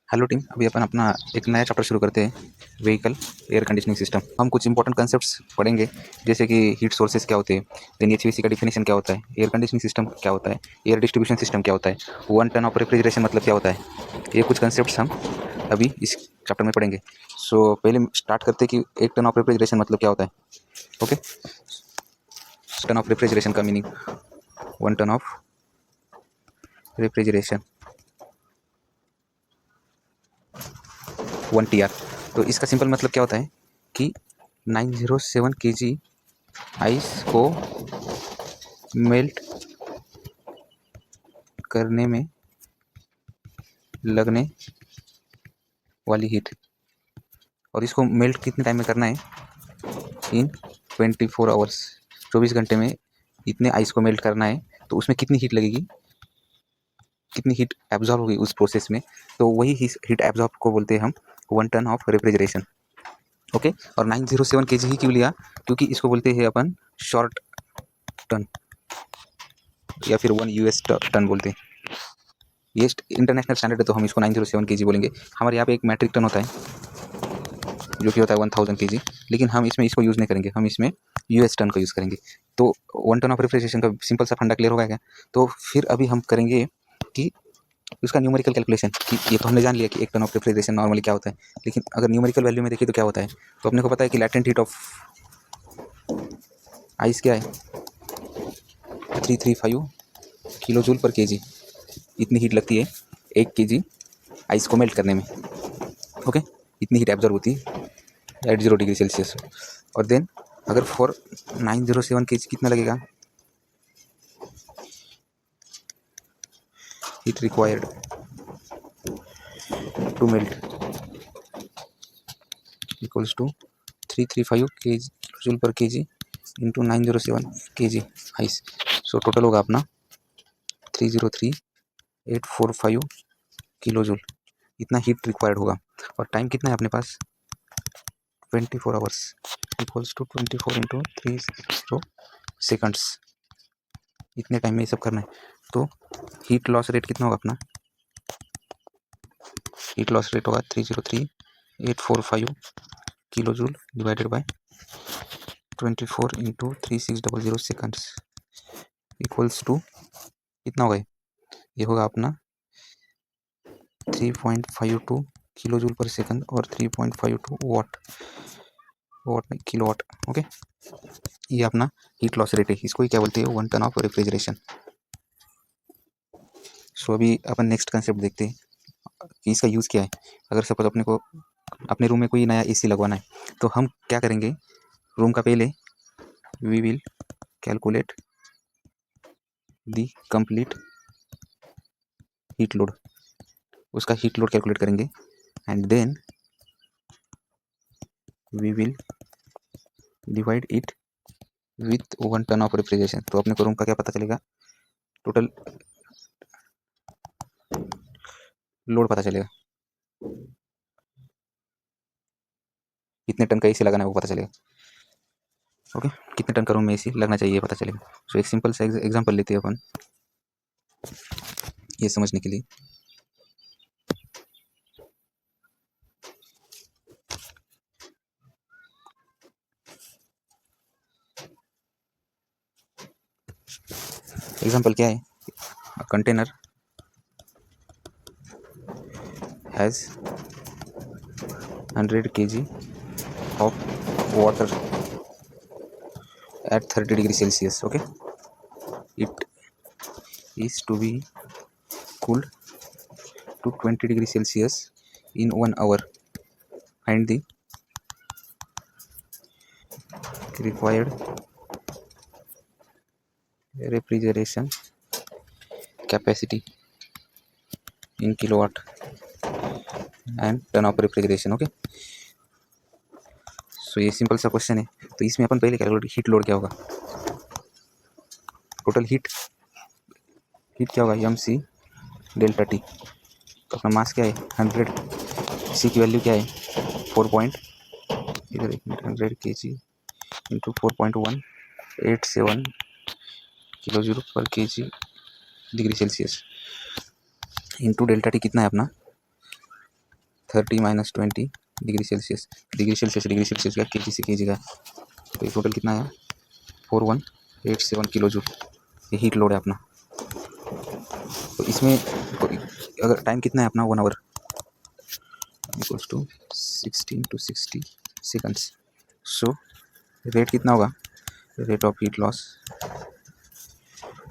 Hello team, अभी अपन अपना एक नया चैप्टर शुरू करते हैं। Vehicle air conditioning system. हम कुछ इंपॉर्टेंट कंसेप्ट्स पढ़ेंगे, जैसे कि हीट सोर्सेज क्या होते हैं, देन एचवीएसी का डिफिनेशन क्या होता है, एयर कंडीशनिंग सिस्टम क्या होता है, एयर डिस्ट्रीब्यूशन सिस्टम क्या होता है, 1 टन ऑफ रेफ्रिजरेशन मतलब क्या होता है। ये कुछ कंसेप्ट्स हम अभी इस चैप्टर में पढ़ेंगे। सो पहले स्टार्ट करते हैं कि 1 टन ऑफ रेफ्रिजरेशन मतलब क्या होता है। ओके, टन ऑफ रेफ्रिजरेशन का meaning, 1 ton of refrigeration 1 TR। तो इसका सिंपल मतलब क्या होता है कि 907 kg आइस को मेल्ट करने में लगने वाली हीट, और इसको मेल्ट कितने टाइम में करना है, इन 24 आवर्स, 24 घंटे में इतने आइस को मेल्ट करना है। तो उसमें कितनी हीट लगेगी, कितनी हीट एब्जॉर्ब होगी उस प्रोसेस में, तो वही हीट एब्जॉर्ब को बोलते हैं हम 1 टन ऑफ रेफ्रिजरेशन। ओके, और 907 kg ही क्यों लिया, क्योंकि इसको बोलते हैं अपन शॉर्ट टन या फिर 1 US टन बोलते हैं। ये इंटरनेशनल स्टैंडर्ड है, तो हम इसको 907 kg बोलेंगे। हमारे यहाँ पे एक मैट्रिक टन होता है जो कि होता है 1000 kg, लेकिन हम इसमें इसको यूज़ नहीं करेंगे, हम इसमें US टन का यूज़ करेंगे। तो 1 टन ऑफ रेफ्रिजरेशन का सिंपल सा फंडा क्लियर होगा क्या। तो फिर अभी हम करेंगे कि उसका न्यूमेरिकल कैलकुलेशन, कि ये तो हमने जान लिया कि 1 टन ऑफ रेफ्रिजरेशन नॉर्मली क्या होता है, लेकिन अगर न्यूमेरिकल वैल्यू में देखिए तो क्या होता है। तो अपने को पता है कि लैटेंट हीट ऑफ आइस क्या है, 335 किलो जूल पर केजी। इतनी हीट लगती है 1 kg आइस को मेल्ट करने में। ओके, इतनी हीट एब्जॉर्ब होती है एट 0 डिग्री सेल्सियस। और देन अगर फॉर 907 kg कितना लगेगा, heat required to melt equals to 335 kg joule पर kg into 907 kg ice. So total होगा अपना 303845 किलो जूल। इतना हीट रिक्वायर्ड होगा, और टाइम कितना है अपने पास, 24 hours equals to 24 into 30 seconds. इतने टाइम में ये सब करना है। तो हीट लॉस रेट कितना होगा अपना, हीट लॉस रेट होगा 303845 kilo joule divided by 24 into 3600 seconds equals to कितना होगा, ये होगा अपना 3.52 किलो जूल पर सेकंड और 3.52 वाट, किलो वाट। ओके, ये अपना हीट लॉस रेट है, इसको ही क्या बोलते हैं, 1 टन ऑफ रेफ्रिजरेशन। सो अभी अपन नेक्स्ट कंसेप्ट देखते हैं कि इसका यूज़ क्या है। अगर सपोज अपने को अपने रूम में कोई नया एसी लगवाना है, तो हम क्या करेंगे, रूम का पहले we will calculate the complete heat load, उसका हीट लोड कैलकुलेट करेंगे, and then we will divide it with 1 ton of refrigeration. तो अपने को रूम का क्या पता चलेगा, टोटल लोड पता चलेगा, कितने टन का एसी लगाना है वो पता चलेगा। ओके, कितने टन का रूम में एसी लगना चाहिए पता चलेगा। सो एक सिंपल सा एग्जांपल लेते हैं अपन ये समझने के लिए। एग्जांपल क्या है, container has 100 kg of water at 30 degree Celsius. Okay, it is to be cooled to 20 degree Celsius in 1 hour, and the required refrigeration capacity in kilowatt and ton of refrigeration. Okay, सो ये simple सा question है। तो इसमें अपन पहले calculate, heat load क्या होगा, total heat क्या होगा, एम सी डेल्टा टी। तो अपना मास क्या है 100, सी की वैल्यू क्या है 4 इधर 100 kg इंटू 4.187 किलो जूल पर kg degree Celsius into delta T कितना है अपना 30 minus 20 degree Celsius, degree Celsius का केजी से केजी का, तो ये टोटल कितना आया 4187 किलो जूल, ये हीट लोड है अपना। तो इसमें तो अगर टाइम कितना है अपना 1 hour equals to 16 to 60 seconds. So rate कितना होगा, रेट ऑफ हीट लॉस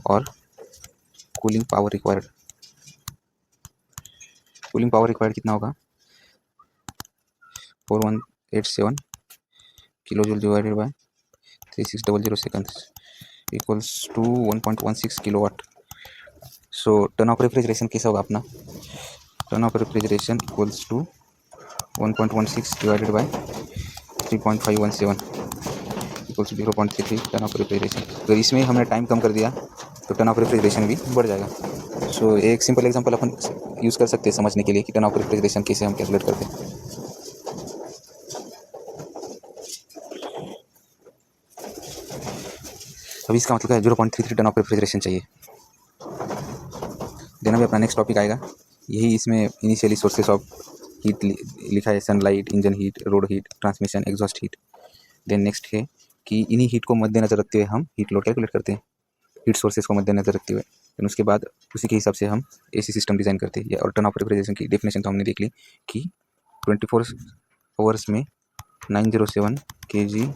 और cooling power required, cooling power required कितना होगा 4187 kilo joule divided by 3600 seconds equals to 1.16 kilowatt. So ton of refrigeration कैसा होगा अपना, ton of refrigeration equals to 1.16 divided by 3.517 equals 0.33 ton of refrigeration. तो इसमें हमने time कम कर दिया तो टर्न ऑफ रेफ्रिजरेशन भी बढ़ जाएगा। सो एक सिंपल एग्जांपल अपन यूज़ कर सकते हैं समझने के लिए कि टर्न ऑफ रेफ्रिजरेशन कैसे हम कैलकुलेट करते हैं। अभी इसका मतलब है 0.33 टन ऑफ रेफ्रिजरेशन चाहिए। देन अभी अपना नेक्स्ट टॉपिक आएगा, यही इसमें इनिशियली सोर्सेस ऑफ हीट लिखा है, sunlight, engine heat, road heat, transmission, exhaust heat. Then next है कि इन्हीं हीट को मद्देनजर रखते हुए हम हीट लोड कैलकुलेट करते हैं, हीट सोर्सेस को मद्देनजर रखते हुए। देन उसके बाद उसी के हिसाब से हम एसी सिस्टम डिज़ाइन करते हैं। और टर्न ऑफ रेफ्रिजरेशन की डेफिनेशन तो हमने देख ली कि 24 आवर्स में 907 kg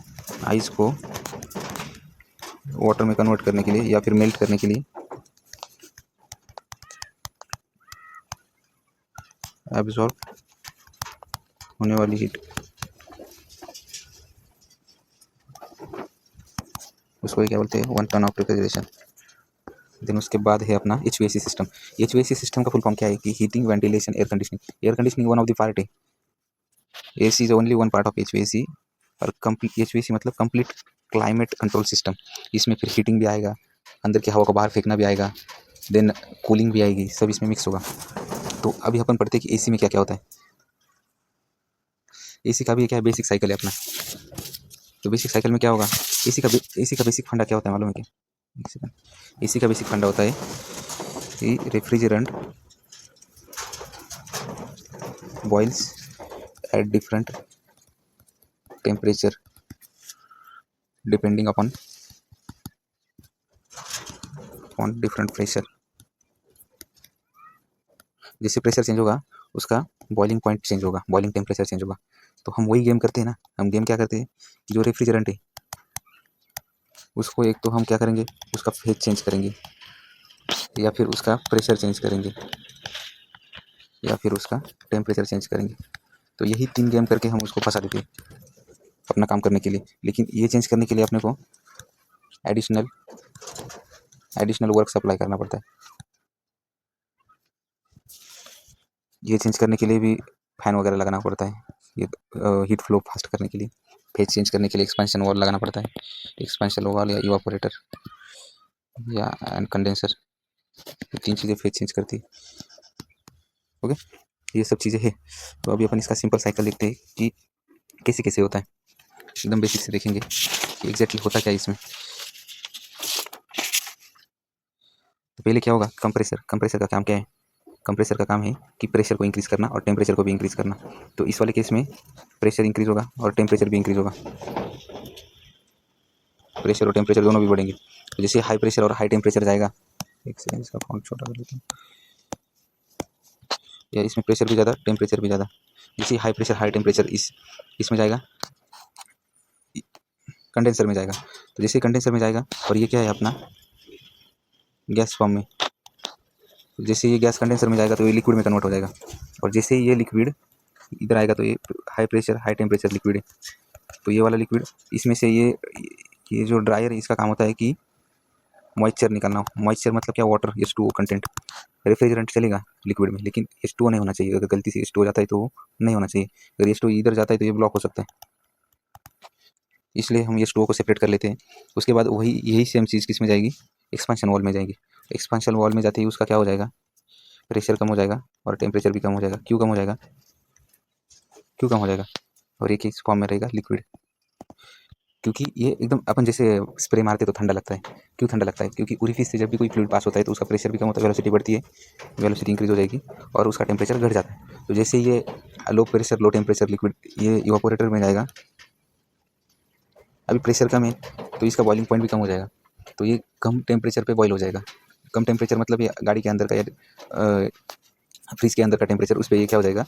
आइस को वाटर में कन्वर्ट करने के लिए या फिर मेल्ट करने के लिए एब्जॉर्ब होने वाली हीट, उसको क्या बोलते हैं 1 टन ऑफ रेफ्रिजरेशन। देन उसके बाद है अपना HVAC सिस्टम। HVAC सिस्टम का फुल फॉर्म क्या है कि heating, ventilation, air conditioning. Air conditioning one of the part है, AC is only one part of HVAC। और कंप्लीट HVAC मतलब कंप्लीट क्लाइमेट कंट्रोल सिस्टम। इसमें फिर हीटिंग भी आएगा, अंदर की हवा को बाहर फेंकना भी आएगा, देन कूलिंग भी आएगी, सब इसमें मिक्स होगा। तो अभी अपन पढ़ते हैं कि AC में क्या क्या होता है। AC का भी क्या है, बेसिक साइकिल है अपना। तो बेसिक साइकिल में क्या होगा, AC का बेसिक फंडा क्या होता है मालूम है क्या? AC का बेसिक फंडा होता है कि refrigerant boils at different temperature depending upon different pressure. जैसे प्रेशर चेंज होगा उसका बॉइलिंग पॉइंट चेंज होगा, बॉइलिंग टेम्परेचर चेंज होगा। तो हम वही गेम करते हैं ना, हम गेम क्या करते हैं कि जो रेफ्रिजरेंट है उसको एक तो हम क्या करेंगे, उसका फेज चेंज करेंगे, या फिर उसका प्रेशर चेंज करेंगे, या फिर उसका टेम्परेचर चेंज करेंगे। तो यही 3 गेम करके हम उसको फंसा देते हैं अपना काम करने के लिए। लेकिन ये चेंज करने के लिए अपने को एडिशनल वर्क सप्लाई करना पड़ता है। ये चेंज करने के लिए भी फैन वगैरह लगाना पड़ता है, ये हीट फ्लो फास्ट करने के लिए। फेज चेंज करने के लिए एक्सपेंशन वॉल लगाना पड़ता है, एक्सपेंशन वॉल या इवापोरेटर या एंड कंडेंसर, ये 3 चीज़ें फेज चेंज करती है। ओके, ये सब चीज़ें हैं। तो अभी अपन इसका सिंपल साइकिल देखते हैं कि कैसे कैसे होता है, एकदम बेसिक से देखेंगे कि एग्जैक्टली होता क्या है इसमें। तो पहले क्या होगा, कंप्रेसर का काम क्या है, कंप्रेसर का काम है कि प्रेशर को इंक्रीज़ करना और टेम्परेचर को भी इंक्रीज़ करना। तो इस वाले केस में प्रेशर इंक्रीज़ होगा और टेम्परेचर भी इंक्रीज़ होगा, प्रेशर और टेम्परेचर दोनों भी बढ़ेंगे। तो जैसे हाई प्रेशर और हाई टेम्परेचर जाएगा, एक सेकेंड इसका फॉन्ट छोटा कर लेते हैं, या इसमें प्रेशर भी ज़्यादा टेम्परेचर भी ज़्यादा। जैसे हाई प्रेशर हाई टेम्परेचर इसमें जाएगा, कंडेंसर में जाएगा। तो जैसे कंडेंसर में जाएगा और ये क्या है अपना गैस फॉर्म में, जैसे ये गैस कंडेंसर में जाएगा तो ये लिक्विड में कन्वर्ट हो जाएगा। और जैसे ये लिक्विड इधर आएगा तो ये high pressure high temperature liquid है। तो ये वाला लिक्विड इसमें से ये जो ड्रायर है इसका काम होता है कि मॉइस्चर निकालना। मॉइस्चर मतलब क्या, वाटर, H2O कंटेंट। रेफ्रिजरेंट चलेगा लिक्विड में, लेकिन H2O नहीं होना चाहिए। अगर गलती से H2O जाता है तो नहीं होना चाहिए। अगर H2O इधर जाता है तो ये ब्लॉक हो सकता है, इसलिए हम H2O को सेपरेट कर लेते हैं। उसके बाद यही सेम चीज़ किस में जाएगी, एक्सपेंशन वॉल में जाएगी। एक्सपेंशन वॉल में जाते ही उसका क्या हो जाएगा, प्रेशर कम हो जाएगा और टेम्परेचर भी कम हो जाएगा। क्यों कम हो जाएगा, और एक फॉर्म में रहेगा लिक्विड। क्योंकि ये एकदम अपन जैसे स्प्रे मारते तो ठंडा लगता है। क्यों ठंडा लगता है, क्योंकि ओरिफिस से जब भी कोई फ्लूइड पास होता है तो उसका प्रेशर भी कम होता है, वेलोसिटी बढ़ती है, वेलोसिटी इंक्रीज हो जाएगी और उसका टेम्परेचर घट जाता है। तो जैसे ये low pressure low temperature liquid ये इवापोरेटर में जाएगा। अभी प्रेशर कम है तो इसका बॉइलिंग पॉइंट भी कम हो जाएगा, तो ये कम टेम्परेचर पे बॉयल हो जाएगा। कम टेम्परेचर मतलब ये गाड़ी के अंदर का या फ्रिज के अंदर का टेम्परेचर, उस पर ये क्या हो जाएगा,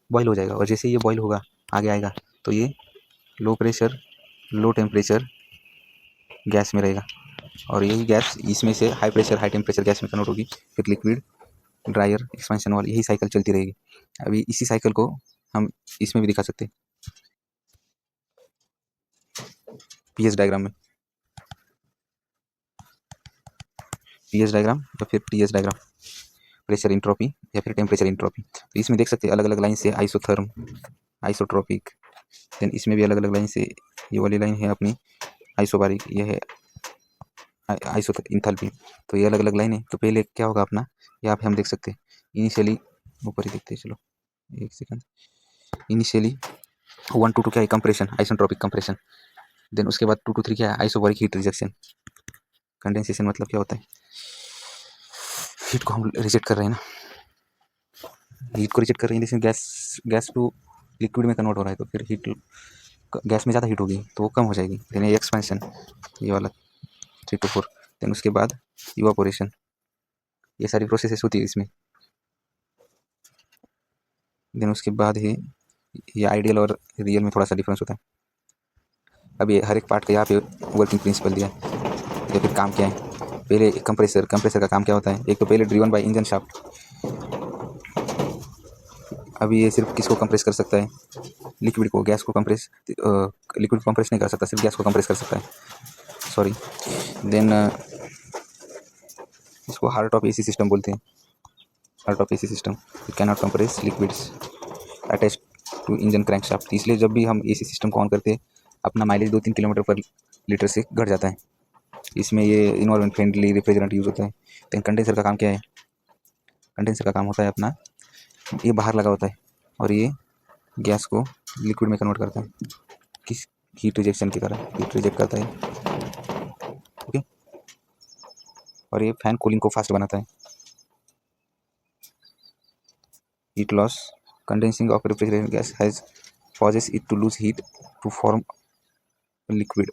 बॉयल हो जाएगा। और जैसे ये बॉयल होगा आगे आएगा तो ये low pressure low temperature gas में रहेगा, और यही गैस इसमें से high pressure high temperature gas में कन्वर्ट होगी, फिर लिक्विड ड्रायर एक्सपेंशन वाली यही साइकिल चलती रहेगी। अभी इसी साइकिल को हम इसमें भी दिखा सकते हैं पीएच डायग्राम में, पीएच डायग्राम या फिर टीएच डायग्राम, प्रेशर इंट्रोपी या फिर टेम्परेचर इंट्रोपी। तो इसमें देख सकते हैं अलग अलग लाइन से आइसोथर्म आइसोट्रोपिक, देन इसमें भी अलग अलग लाइन से, ये वाली लाइन है अपनी आइसोबारिक, ये है आइसो इंथैल्पी। तो ये अलग अलग लाइन है। तो पहले क्या होगा अपना, यहाँ पे हम देख सकते हैं इनिशियली, ऊपर ही देखते हैं, चलो एक सेकंड। इनिशियली 1 to 2 क्या है, कंप्रेशन आइसोट्रोपिक कंप्रेशन। देन उसके बाद 2 to 3 क्या है, आइसोबारिक हीट रिजेक्शन। कंडेंसेशन मतलब क्या होता है, हीट को हम रिजेक्ट कर रहे हैं ना, हीट को रिजेक्ट कर रहे हैं, जैसे गैस टू लिक्विड में कन्वर्ट हो रहा है, तो फिर हीट गैस में ज़्यादा हीट होगी तो वो कम हो जाएगी। देन ये एक्सपेंशन, ये वाला 3 to 4। देन उसके बाद इवापोरेशन, ये सारी प्रोसेसेस होती है इसमें। देन उसके बाद ही ये आइडियल और रियल में थोड़ा सा डिफरेंस होता है। अब ये हर एक पार्ट का यहाँ पे वर्किंग प्रिंसिपल दिया है या फिर काम क्या है। पहले कंप्रेसर का काम क्या होता है, एक तो पहले ड्रिवन बाय इंजन शाफ्ट। अभी ये सिर्फ किसको कंप्रेस कर सकता है, लिक्विड को, गैस को कंप्रेस, लिक्विड को कंप्रेस नहीं कर सकता, सिर्फ गैस को कंप्रेस कर सकता है, सॉरी। देन इसको हार्ट ऑफ एसी सिस्टम बोलते हैं, heart of AC system. It can not compress liquids attach to engine crank shaft. इसलिए जब भी हम एसी सिस्टम को ऑन करते हैं अपना माइलेज 2-3 किलोमीटर पर लीटर से घट जाता है। इसमें ये इन्वायरमेंट फ्रेंडली रेफ्रिजरेंट यूज़ होता है। लेकिन कंडेंसर का काम क्या है, कंडेंसर का काम होता है अपना, ये बाहर लगा होता है और ये गैस को लिक्विड में कन्वर्ट करता है, किस हीट रिजेक्शन के कारण हीट रिजेक्ट करता है, ओके। और ये फैन कूलिंग को फास्ट बनाता है। Heat loss, condensing of refrigerant gas has causes it to lose heat to form liquid।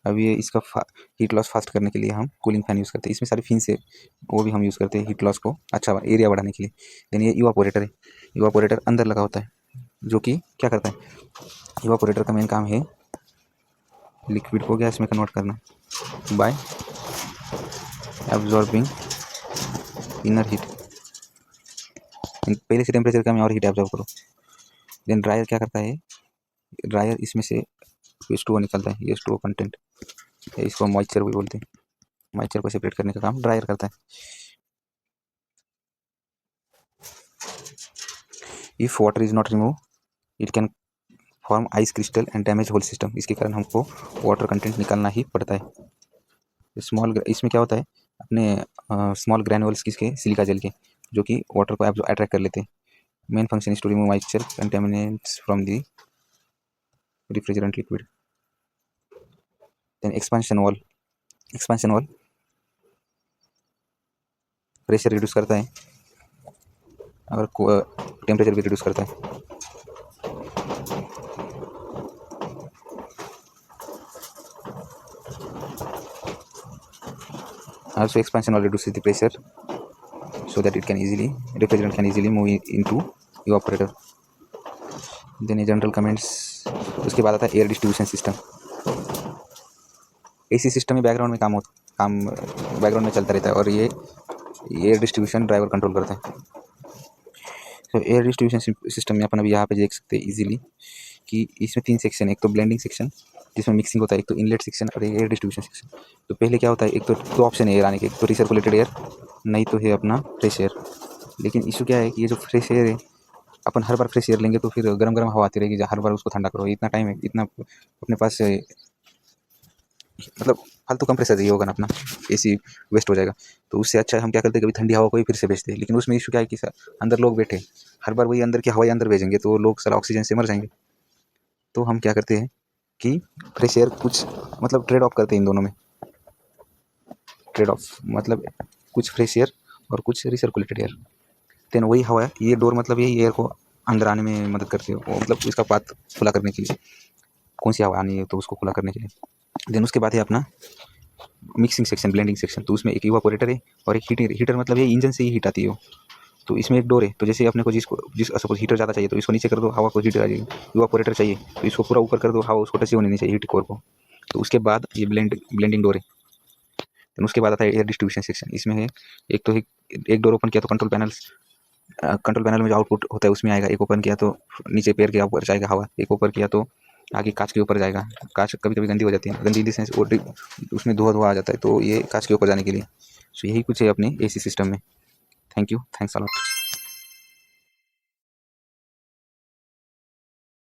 अब ये इसका हीट लॉस फास्ट करने के लिए हम कूलिंग फैन यूज़ करते हैं। इसमें सारे फिन्स है वो भी हम यूज़ करते हैं हीट लॉस को अच्छा एरिया बढ़ाने के लिए। देन ये इवापोरेटर है, इवापोरेटर अंदर लगा होता है जो कि क्या करता है, इवापोरेटर का मेन काम है लिक्विड को गैस में कन्वर्ट करना बाय एब्जॉर्बिंग इनर हीट। पहले से टेम्परेचर कम है और हीट एब्जॉर्ब करो। देन ड्रायर क्या करता है, ड्रायर इसमें से H2O निकलता है, ये H2O कंटेंट, इसको मॉइस्चर भी बोलते हैं। मॉइस्चर को सेपरेट करने का काम ड्रायर करता है। If water is not remove it can form ice crystal and damage whole system. इसके कारण हमको वाटर कंटेंट निकालना ही पड़ता है। स्मॉल इसमें क्या होता है अपने स्मॉल ग्रैनुअल्स किसके, सिलिका जेल के, जो कि वाटर को अट्रैक्ट कर लेते हैं। Main function is to remove moisture contaminants from the refrigerant liquid. Then expansion valve, expansion valve pressure reduce करता है और टेम्परेचर भी रिड्यूस करता है। Also expansion wall reduces the pressure so that it can easily, refrigerant can easily move into evaporator। then general comments, उसके बाद आता है air distribution system. AC system में बैकग्राउंड में काम बैकग्राउंड में चलता रहता है और ये एयर डिस्ट्रीब्यूशन ड्राइवर कंट्रोल करता है। तो एयर डिस्ट्रीब्यूशन सिस्टम में अपन अभी यहाँ पे देख सकते हैं इजीली कि इसमें 3 सेक्शन है, एक तो ब्लेंडिंग सेक्शन जिसमें मिक्सिंग होता है, एक तो इनलेट सेक्शन और एयर डिस्ट्रीब्यूशन सेक्शन। तो पहले क्या होता है, एक तो 2 ऑप्शन है एयर आने के, एक तो रिसर्कुलेटेड एयर, नहीं तो है अपना फ्रेश एयर। लेकिन इशू क्या है कि ये जो फ्रेश एयर है अपन हर बार फ्रेश एयर लेंगे तो फिर गर्म गर्म हवा आती रहेगी, हर बार उसको ठंडा करो, इतना टाइम है, इतना अपने पास मतलब फालतू कंप्रेसर चाहिए होगा ना अपना, एसी वेस्ट हो जाएगा। तो उससे अच्छा हम क्या करते हैं, कभी ठंडी हवा को ही फिर से भेजते हैं। लेकिन उसमें इशू क्या है कि अंदर लोग बैठे, हर बार वही अंदर की हवा अंदर भेजेंगे तो लोग सारा ऑक्सीजन से मर जाएंगे। तो हम क्या करते हैं कि फ्रेश एयर कुछ मतलब ट्रेड ऑफ करते हैं इन दोनों में, ट्रेड ऑफ मतलब कुछ फ्रेश एयर और कुछ रिसर्कुलेटेड एयर। देन वही हवा है, ये डोर मतलब यही एयर को अंदर आने में मदद करती है, वो मतलब इसका पाथ खुला करने के लिए, कौन सी हवा आनी है तो उसको खुला करने के लिए। देन उसके बाद है अपना मिक्सिंग सेक्शन, ब्लेंडिंग सेक्शन। तो उसमें एक इवापोरेटर है और एक हीटर मतलब ये इंजन से ही हीट आती है वो। तो इसमें एक डोर है, तो जैसे अपने को जिस सपोज हीटर ज़्यादा चाहिए तो इसको नीचे कर दो, हवा को हीटर आ जाएगी। इवापोरेटर चाहिए तो इसको पूरा ऊपर कर दो, हवा उसको टच होनी नहीं चाहिए हीट कोर को। तो उसके बाद ये ब्लेंडिंग डोर है। देन उसके बाद आता है एयर डिस्ट्रीब्यूशन सेक्शन। इसमें है एक तो एक डोर ओपन किया तो कंट्रोल पैनल में जो आउटपुट होता है उसमें आएगा। एक ओपन किया तो नीचे पैर के ऊपर जाएगा हवा, एक ऊपर किया तो आगे कांच के ऊपर जाएगा। कांच कभी कभी गंदी हो जाती है, गंदी इन द सेंस उसमें धुआं आ जाता है, तो ये कांच के ऊपर जाने के लिए। सो यही कुछ है अपने एसी सिस्टम में। Thank you, thanks a lot.